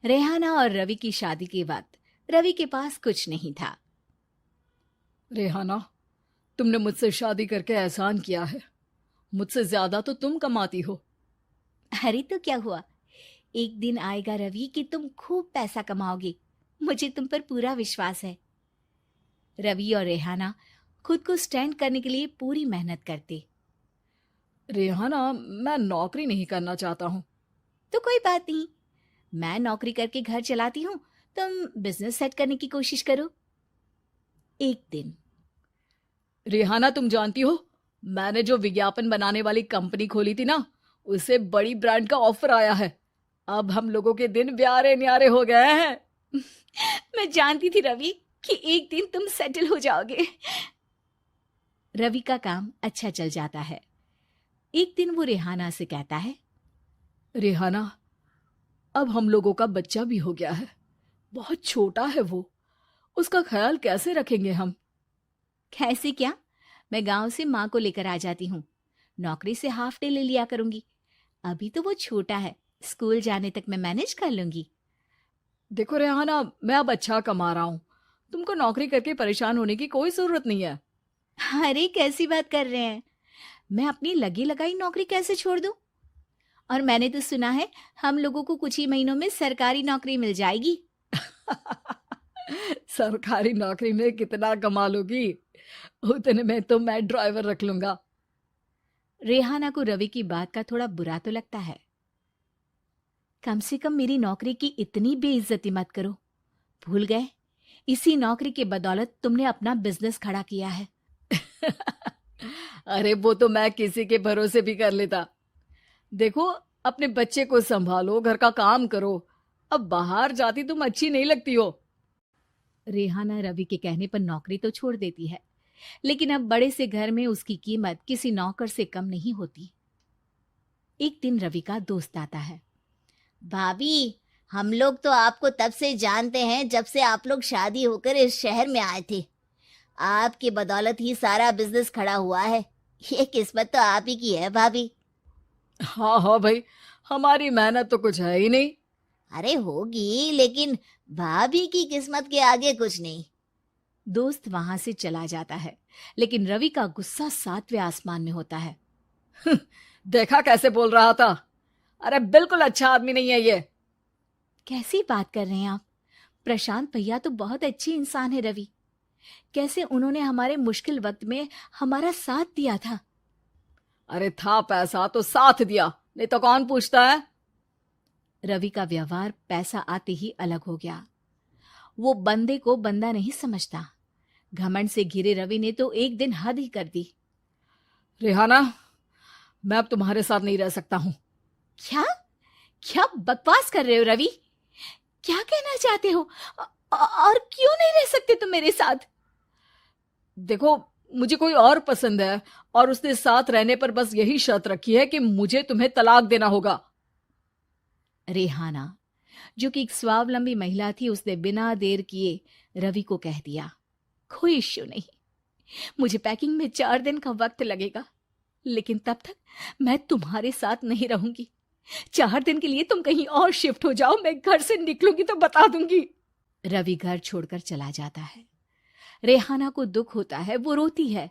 रेहाना और रवि की शादी के वक्त रवि के पास कुछ नहीं था। रेहाना, तुमने मुझसे शादी करके एहसान किया है। मुझसे ज्यादा तो तुम कमाती हो। अरे तो क्या हुआ, एक दिन आएगा रवि कि तुम खूब पैसा कमाओगे। मुझे तुम पर पूरा विश्वास है। रवि और रेहाना खुद को स्टैंड करने के लिए पूरी मेहनत करते। रेहाना, मैं नौकरी नहीं करना चाहता हूँ। तो कोई बात नहीं, मैं नौकरी करके घर चलाती हूँ, तुम बिजनेस सेट करने की कोशिश करो। एक दिन रेहाना, तुम जानती हो, मैंने जो विज्ञापन बनाने वाली कंपनी खोली थी ना, उसे बड़ी ब्रांड का ऑफर आया है। अब हम लोगों के दिन ब्यारे न्यारे हो गए हैं। मैं जानती थी रवि कि एक दिन तुम सेटल हो जाओगे। रवि का काम अच्छा चल जाता है। एक दिन वो रेहाना से कहता है, रेहाना, अब हम लोगों का बच्चा भी हो गया है। बहुत छोटा है वो। उसका ख्याल कैसे रखेंगे हम? कैसे क्या, मैं गांव से माँ को लेकर आ जाती हूँ। नौकरी से हाफ डे ले लिया करूंगी। अभी तो वो छोटा है, स्कूल जाने तक मैं मैनेज कर लूंगी। देखो रेहाना, मैं अब अच्छा कमा रहा हूँ। तुमको नौकरी करके परेशान होने की कोई जरूरत नहीं है। अरे कैसी बात कर रहे हैं, मैं अपनी लगी लगाई नौकरी कैसे छोड़ दूं? और मैंने तो सुना है हम लोगों को कुछ ही महीनों में सरकारी नौकरी मिल जाएगी। सरकारी नौकरी में कितना कमा लोगी? उतने में तो मैं ड्राइवर रख लूंगा। रेहाना को रवि की बात का थोड़ा बुरा तो लगता है। कम से कम मेरी नौकरी की इतनी बेइज्जती मत करो। भूल गए, इसी नौकरी के बदौलत तुमने अपना बिजनेस खड़ा किया है। अरे वो तो मैं किसी के भरोसे भी कर लेता। देखो, अपने बच्चे को संभालो, घर का काम करो। अब बाहर जाती तुम अच्छी नहीं लगती हो। रेहाना रवि के कहने पर नौकरी तो छोड़ देती है, लेकिन अब बड़े से घर में उसकी कीमत किसी नौकर से कम नहीं होती। एक दिन रवि का दोस्त आता है। भाभी, हम लोग तो आपको तब से जानते हैं जब से आप लोग शादी होकर इस शहर में आए थे। आपकी बदौलत ही सारा बिजनेस खड़ा हुआ है। ये किस्मत तो आप ही की है भाभी। हाँ हाँ भाई, हमारी मेहनत तो कुछ है ही नहीं। अरे होगी, लेकिन भाभी की किस्मत के आगे कुछ नहीं। दोस्त वहां से चला जाता है, लेकिन रवि का गुस्सा सातवें आसमान में होता है। देखा कैसे बोल रहा था? अरे बिल्कुल अच्छा आदमी नहीं है ये। कैसी बात कर रहे हैं आप? प्रशांत भैया तो बहुत अच्छे इंसान है रवि। कैसे उन्होंने हमारे मुश्किल वक्त में हमारा साथ दिया था। अरे था पैसा तो साथ दिया, नहीं तो कौन पूछता है? रवि का व्यवहार पैसा आते ही अलग हो गया। वो बंदे को बंदा नहीं समझता। घमंड से घिरे रवि ने तो एक दिन हद ही कर दी। रेहाना, मैं अब तुम्हारे साथ नहीं रह सकता हूँ। क्या क्या बकवास कर रहे हो रवि? क्या कहना चाहते हो? और क्यों नहीं रह सकते तुम मेरे साथ? देखो, मुझे कोई और पसंद है, और उसने साथ रहने पर बस यही शर्त रखी है कि मुझे तुम्हें तलाक देना होगा। रेहाना, जो कि एक स्वावलंबी महिला थी, उसने बिना देर किए रवि को कह दिया, कोई इश्यू नहीं, मुझे पैकिंग में 4 दिन का वक्त लगेगा, लेकिन तब तक मैं तुम्हारे साथ नहीं रहूंगी। 4 दिन के लिए तुम कहीं और शिफ्ट हो जाओ, मैं घर से निकलूंगी तो बता दूंगी। रवि घर छोड़कर चला जाता है। रेहाना को दुख होता है, वो रोती है,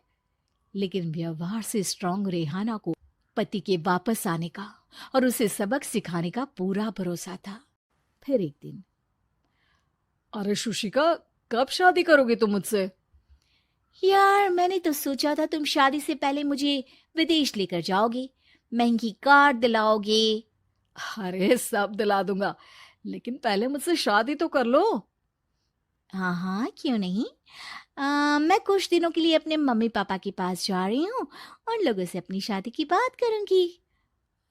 लेकिन व्यवहार से स्ट्रांग रेहाना को पति के वापस आने का और उसे सबक सिखाने का पूरा भरोसा था। फिर एक दिन, अरे शुशिका, कब शादी करोगे तुम मुझसे? यार मैंने तो सोचा था तुम शादी से पहले मुझे विदेश लेकर जाओगे, महंगी कार दिलाओगे। अरे सब दिला दूंगा, लेकिन पहले मुझसे शादी तो कर लो। हाँ हाँ, क्यों नहीं। मैं कुछ दिनों के लिए अपने मम्मी पापा के पास जा रही हूँ और लोगों से अपनी शादी की बात करूंगी।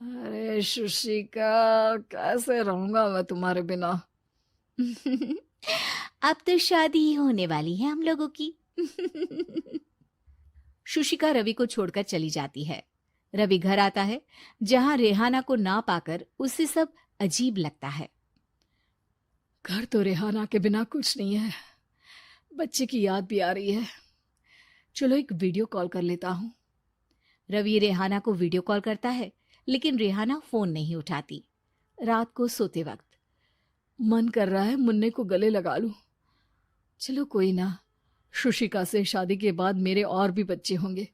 अरे शुशिका, कैसे रहूंगा मैं तुम्हारे बिना? अब तो शादी ही होने वाली है हम लोगों की। शुशिका रवि को छोड़कर चली जाती है। रवि घर आता है, जहां रेहाना को ना पाकर उसे सब अजीब लगता है। घर तो रेहाना के बिना कुछ नहीं है। बच्चे की याद भी आ रही है। चलो एक वीडियो कॉल कर लेता हूँ। रवि रेहाना को वीडियो कॉल करता है, लेकिन रेहाना फोन नहीं उठाती। रात को सोते वक्त मन कर रहा है मुन्ने को गले लगा लूं। चलो कोई ना, शुशिका से शादी के बाद मेरे और भी बच्चे होंगे।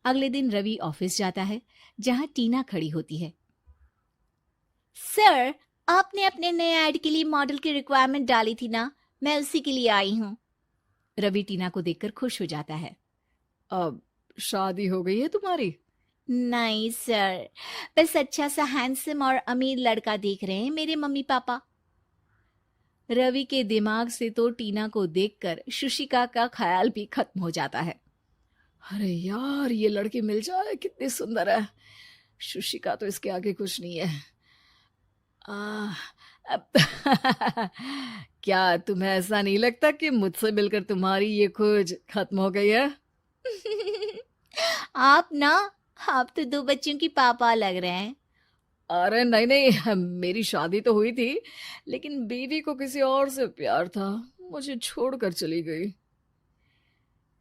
अगले दिन रवि ऑफिस जाता है, जहां टीना खड़ी होती है। सर, आपने अपने नए ऐड के लिए मॉडल की रिक्वायरमेंट डाली थी ना, मैं उसी के लिए आई हूँ। रवि टीना को देखकर खुश हो जाता है। अब शादी हो गई है तुम्हारी? नहीं सर, बस अच्छा सा हैंडसम और अमीर लड़का देख रहे हैं मेरे मम्मी पापा। रवि के दिमाग से तो टीना को देखकर शुशिका का ख्याल भी खत्म हो जाता है। अरे यार, ये लड़की मिल जाए कितनी सुंदर है। शुशिका तो इसके आगे कुछ नहीं है। क्या तुम्हें ऐसा नहीं लगता कि मुझसे मिलकर तुम्हारी ये खोज खत्म हो गई है? आप तो 2 बच्चों की पापा लग रहे हैं। अरे नहीं नहीं, मेरी शादी तो हुई थी, लेकिन बीवी को किसी और से प्यार था, मुझे छोड़कर चली गई।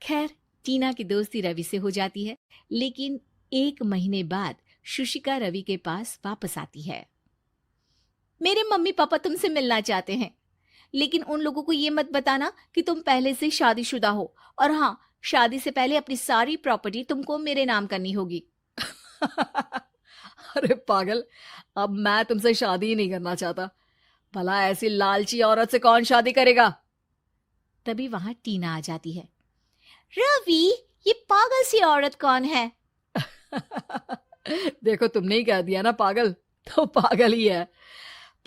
खैर, टीना की दोस्ती रवि से हो जाती है, लेकिन 1 महीने बाद शुशिका रवि के पास वापस आती है। मेरे मम्मी पापा तुमसे मिलना चाहते हैं, लेकिन उन लोगों को ये मत बताना कि तुम पहले से शादीशुदा हो, और हाँ, शादी से पहले अपनी सारी प्रॉपर्टी तुमको मेरे नाम करनी होगी। अरे पागल, अब मैं तुमसे शादी ही नहीं करना चाहता। भला ऐसी लालची औरत से कौन शादी करेगा? तभी वहां टीना आ जाती है। रवि, ये पागल सी औरत कौन है? देखो, तुमने ही कह दिया ना पागल, तो पागल ही है।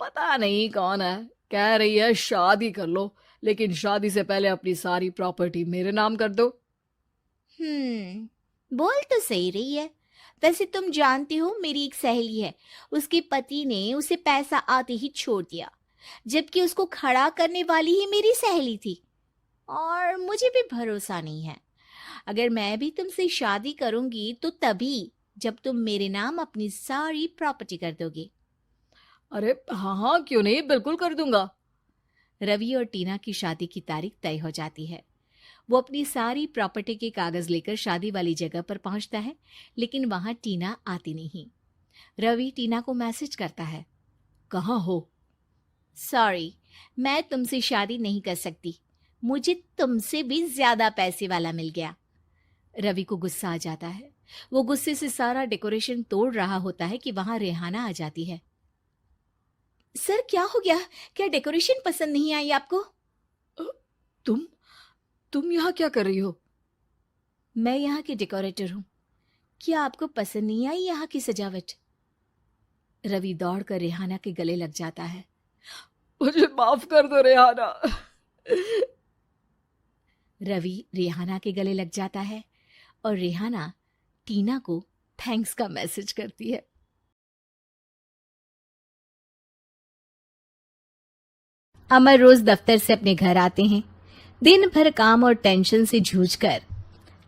पता नहीं कौन है, कह रही है शादी कर लो, लेकिन शादी से पहले अपनी सारी प्रॉपर्टी मेरे नाम कर दो। बोल तो सही रही है। वैसे तुम जानती हो, मेरी एक सहेली है, उसके पति ने उसे पैसा आते ही छोड़ दिया, जबकि उसको खड़ा करने वाली ही मेरी सहेली थी। और मुझे भी भरोसा नहीं है। अगर मैं भी तुमसे शादी करूंगी तो तभी जब तुम मेरे नाम अपनी सारी प्रॉपर्टी कर दोगे। अरे हाँ हाँ, क्यों नहीं, बिल्कुल कर दूंगा। रवि और टीना की शादी की तारीख तय हो जाती है। वो अपनी सारी प्रॉपर्टी के कागज लेकर शादी वाली जगह पर पहुंचता है, लेकिन वहां टीना आती नहीं। रवि टीना को मैसेज करता है। कहाँ हो? सॉरी, मैं तुमसे शादी नहीं कर सकती, मुझे तुमसे भी ज्यादा पैसे वाला मिल गया। रवि को गुस्सा आ जाता है। वो गुस्से से सारा डेकोरेशन तोड़ रहा होता है कि वहां रेहाना आ जाती है। सर, क्या हो गया? क्या डेकोरेशन पसंद नहीं आई आपको? तुम यहाँ क्या कर रही हो? मैं यहाँ की डेकोरेटर हूँ। क्या आपको पसंद नहीं आई यहाँ की सजावट? रवि दौड़कर रेहाना के गले लग जाता है। मुझे माफ कर दो रेहाना। रवि रेहाना के गले लग जाता है और रेहाना टीना को थैंक्स का मैसेज करती है। अमर रोज दफ्तर से अपने घर आते हैं। दिन भर काम और टेंशन से जूझकर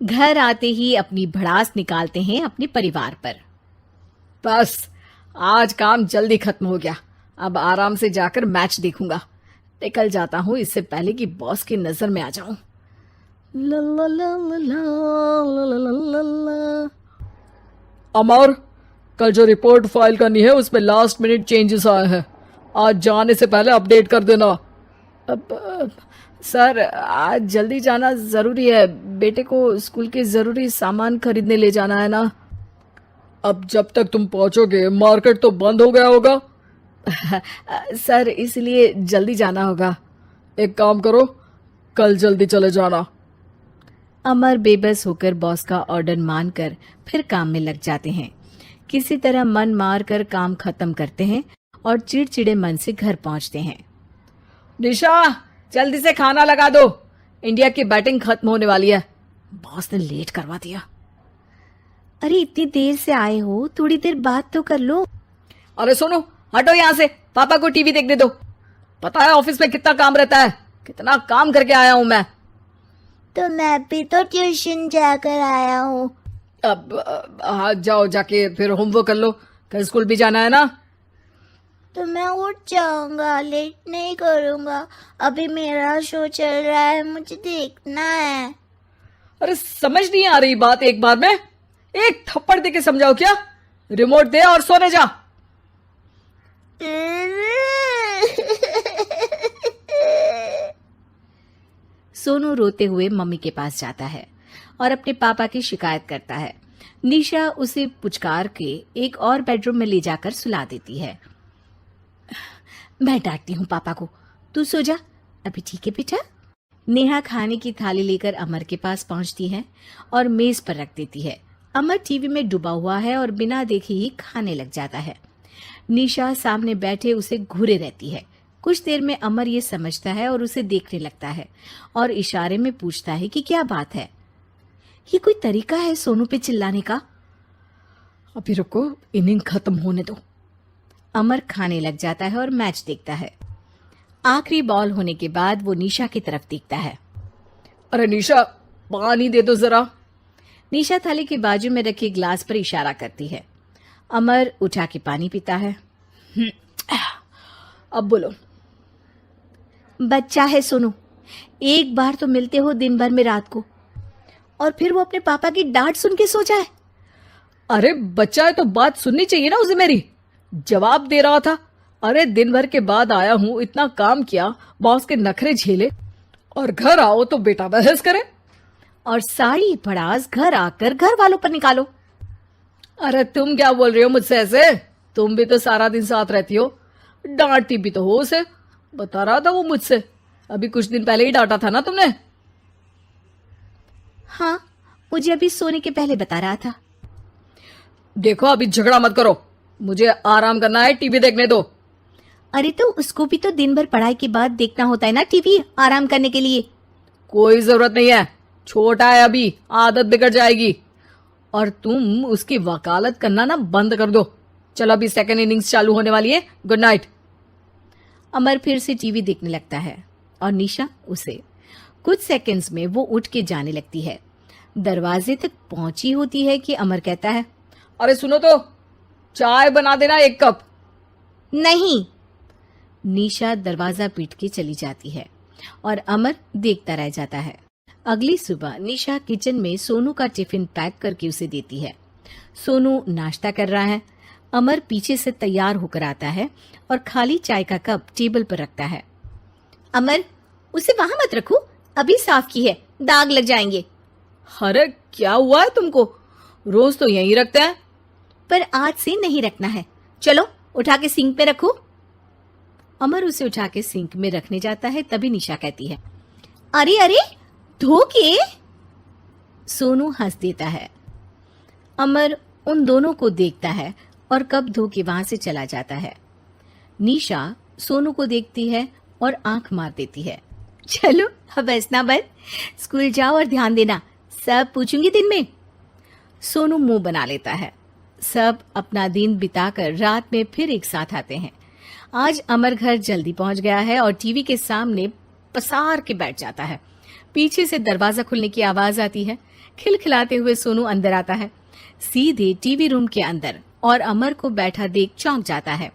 घर आते ही अपनी भड़ास निकालते हैं अपने परिवार पर। बस, आज काम जल्दी खत्म हो गया, अब आराम से जाकर मैच देखूंगा। निकल जाता हूँ इससे पहले कि बॉस की नजर में आ जाऊं। ला ला ला ला ला ला ला ला। अमर, कल जो रिपोर्ट फाइल करनी है उसमें लास्ट मिनट चेंजेस आए हैं, आज जाने से पहले अपडेट कर देना। सर, आज जल्दी जाना जरूरी है, बेटे को स्कूल के जरूरी सामान खरीदने ले जाना है ना। अब जब तक तुम पहुंचोगे मार्केट तो बंद हो गया होगा। सर, इसलिए जल्दी जाना होगा। एक काम करो, कल जल्दी चले जाना। अमर बेबस होकर बॉस का ऑर्डर मानकर फिर काम में लग जाते हैं। किसी तरह मन मार कर काम खत्म करते हैं और चिड़चिड़े मन से घर पहुंचते हैं। निशा, जल्दी से खाना लगा दो, इंडिया की बैटिंग खत्म होने वाली है। बॉस ने लेट करवा दिया। अरे, इतनी देर से आए हो, थोड़ी देर बात तो कर लो। अरे सुनो, हटो यहाँ से, पापा को टीवी देखने दो। पता है ऑफिस में कितना काम रहता है, कितना काम करके आया हूँ मैं। तो मैं भी तो ट्यूशन जाकर आया हूँ। अब हाँ, जाओ, जाके फिर होमवर्क कर लो, कल स्कूल भी जाना है ना। तो मैं उठ जाऊंगा, लेट नहीं करूंगा, अभी मेरा शो चल रहा है, मुझे देखना है। अरे समझ नहीं आ रही बात एक बार में, एक थप्पड़ दे के समझाओ क्या। रिमोट दे और सोने जा। सोनू रोते हुए मम्मी के पास जाता है और अपने पापा की शिकायत करता है। निशा उसे पुचकार के एक और बेडरूम में ले जाकर सुला देती है। मैं डांटती हूँ पापा को, तू सो जा अभी, ठीक है बेटा। नेहा खाने की थाली लेकर अमर के पास पहुंचती है और मेज पर रख देती है। अमर टीवी में डूबा हुआ है और बिना देखे ही खाने लग जाता है। निशा सामने बैठे उसे घूरे रहती है। कुछ देर में अमर ये समझता है और उसे देखने लगता है और इशारे में पूछता है कि क्या बात है। ये कोई तरीका है सोनू पे चिल्लाने का? अभी रुको, इनिंग खत्म होने दो। अमर खाने लग जाता है और मैच देखता है। आखिरी बॉल होने के बाद वो निशा की तरफ देखता है। अरे निशा, पानी दे दो जरा। निशा थाली के बाजू में रखे ग्लास पर इशारा करती है। अमर उठा के पानी पीता है। अब बोलो। बच्चा है सोनू, एक बार तो मिलते हो दिन भर में रात को, और फिर वो अपने पापा की डांट सुन के सो जाए। अरे बच्चा है तो बात सुननी चाहिए ना उसे मेरी। जवाब दे रहा था। अरे दिन भर के बाद आया हूं, इतना काम किया, बॉस के नखरे झेले, और घर आओ तो बेटा बहस करे। और सारी भड़ास घर आकर घर वालों पर निकालो। अरे तुम क्या बोल रही हो मुझसे ऐसे? तुम भी तो सारा दिन साथ रहती हो, डांटती भी तो हो उसे। बता रहा था वो मुझसे, अभी कुछ दिन पहले ही डांटा था ना तुमने। हाँ, मुझे अभी सोने के पहले बता रहा था। देखो अभी झगड़ा मत करो, मुझे आराम करना है, टीवी देखने दो। अरे तो उसको भी तो दिन भर पढ़ाई के बाद देखना होता है ना टीवी, आराम करने के लिए। कोई जरूरत नहीं है, छोटा है अभी, आदत बिगड़ जाएगी। और तुम उसकी वकालत करना ना बंद कर दो। चलो अभी सेकंड इनिंग्स चालू होने वाली है, गुड नाइट। अमर फिर से टीवी देखने लगता है और निशा उसे। कुछ सेकंड्स में वो उठ के जाने लगती है। दरवाजे तक पहुंची होती है कि अमर कहता है, अरे सुनो तो, चाय बना देना 1 कप। नहीं। निशा दरवाजा पीट के चली जाती है और अमर देखता रह जाता है। अगली सुबह निशा किचन में सोनू का टिफिन पैक करके उसे देती है। सोनू नाश्ता कर रहा है। अमर पीछे से तैयार होकर आता है और खाली चाय का कप टेबल पर रखता है। अमर, उसे वहां मत रखो, अभी साफ की है, दाग लग जाएंगे। अरे क्या हुआ है तुमको? रोज तो यहीं रखते हैं। पर आज से नहीं रखना है, चलो उठा के सिंक पे रखो। अमर उसे उठा के सिंक में रखने जाता है, तभी निशा कहती है, अरे अरे धो के। सोनू हंस देता है। अमर उन दोनों को देखता है और कप धो के वहां से चला जाता है। निशा सोनू को देखती है और आंख मार देती है। चलो अब हंसना बंद, स्कूल जाओ और ध्यान देना, सब पूछूंगी दिन में। सोनू मुंह बना लेता है। सब अपना दिन बिताकर रात में फिर एक साथ आते हैं। आज अमर घर जल्दी पहुंच गया है और टीवी के सामने पसार के बैठ जाता है। पीछे से दरवाजा खुलने की आवाज आती है। खिलखिलाते हुए सोनू अंदर आता है, सीधे टीवी रूम के अंदर, और अमर को बैठा देख चौंक जाता है।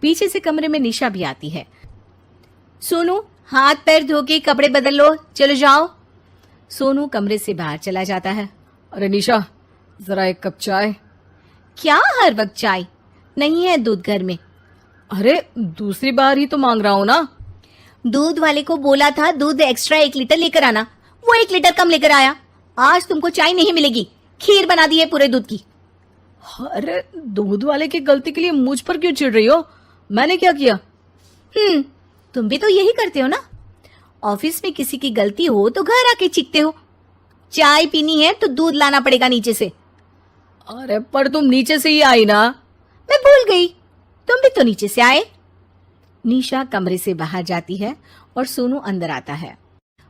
पीछे से कमरे में निशा भी आती है। सोनू, हाथ पैर धो के कपड़े बदल लो, चलो जाओ। सोनू कमरे से बाहर चला जाता है। अरे निशा, जरा 1 कप चाय। क्या हर वक्त चाय? नहीं है दूध घर में। अरे दूसरी बार ही तो मांग रहा हूं ना। दूध वाले को बोला था दूध एक्स्ट्रा 1 लीटर लेकर आना, वो 1 लीटर कम लेकर आया। आज तुमको चाय नहीं मिलेगी, खीर बना दी है पूरे दूध की। अरे दूध वाले की गलती के लिए मुझ पर क्यों चिढ़ रही हो? मैंने क्या किया? तुम भी तो यही करते हो ना। ऑफिस में किसी की गलती हो तो घर आके चीखते हो। चाय पीनी है तो दूध लाना पड़ेगा नीचे से। अरे पर तुम नीचे से ही आई ना। मैं भूल गई, तुम भी तो नीचे से आए। निशा कमरे से बाहर जाती है और सोनू अंदर आता है।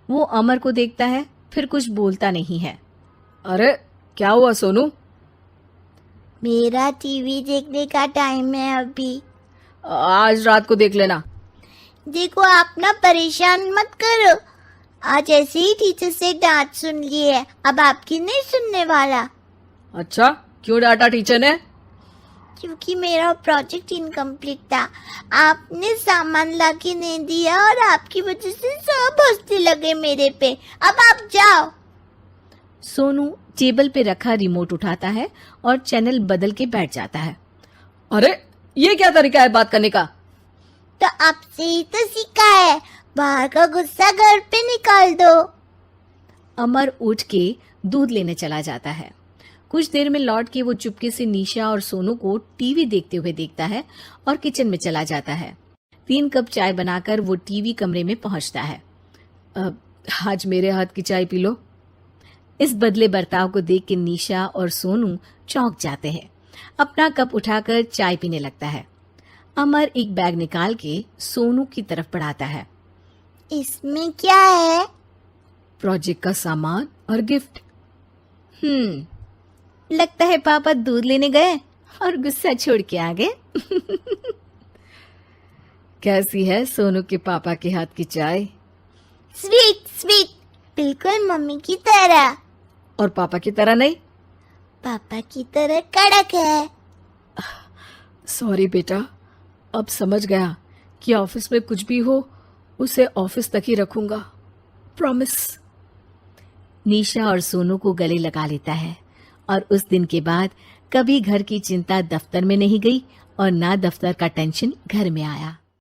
वो अमर को देखता है, फिर कुछ बोलता नहीं है। अरे क्या हुआ सोनू? मेरा टीवी देखने का टाइम है अभी। आज रात को देख लेना। देखो आप ना परेशान मत करो, आज ऐसे ही टीचर से डांट सुन ली है, अब आपकी नहीं सुनने वाला। अच्छा, क्यों डांटा टीचर ने? क्योंकि मेरा प्रोजेक्ट इनकम्प्लीट था, आपने सामान लाके नहीं दिया और आपकी वजह से सब हंसने लगे मेरे पे। अब आप जाओ। सोनू टेबल पे रखा रिमोट उठाता है और चैनल बदल के बैठ जाता है। अरे ये क्या तरीका है बात करने का? तो आपसे ही तो सीखा है, बाहर का गुस्सा घर पे निकाल दो। अमर उठ के दूध लेने चला जाता है। कुछ देर में लौट के वो चुपके से निशा और सोनू को टीवी देखते हुए देखता है और किचन में चला जाता है। 3 कप चाय बनाकर वो टीवी कमरे में पहुंचता है। आज मेरे हाथ की चाय पी लो। इस बदले बर्ताव को देख के निशा और सोनू चौंक जाते हैं। अपना कप उठाकर चाय पीने लगता है। अमर एक बैग निकाल के सोनू की तरफ बढ़ाता है। इसमें क्या है? प्रोजेक्ट का सामान और गिफ्ट। लगता है पापा दूध लेने गए और गुस्सा छोड़ के आ गए। कैसी है सोनू के पापा के हाथ की चाय? स्वीट स्वीट, बिल्कुल मम्मी की तरह। और पापा की तरह नहीं? पापा की तरह कड़क है। सॉरी बेटा, अब समझ गया कि ऑफिस में कुछ भी हो उसे ऑफिस तक ही रखूंगा, प्रॉमिस। निशा और सोनू को गले लगा लेता है और उस दिन के बाद कभी घर की चिंता दफ्तर में नहीं गई और ना दफ्तर का टेंशन घर में आया।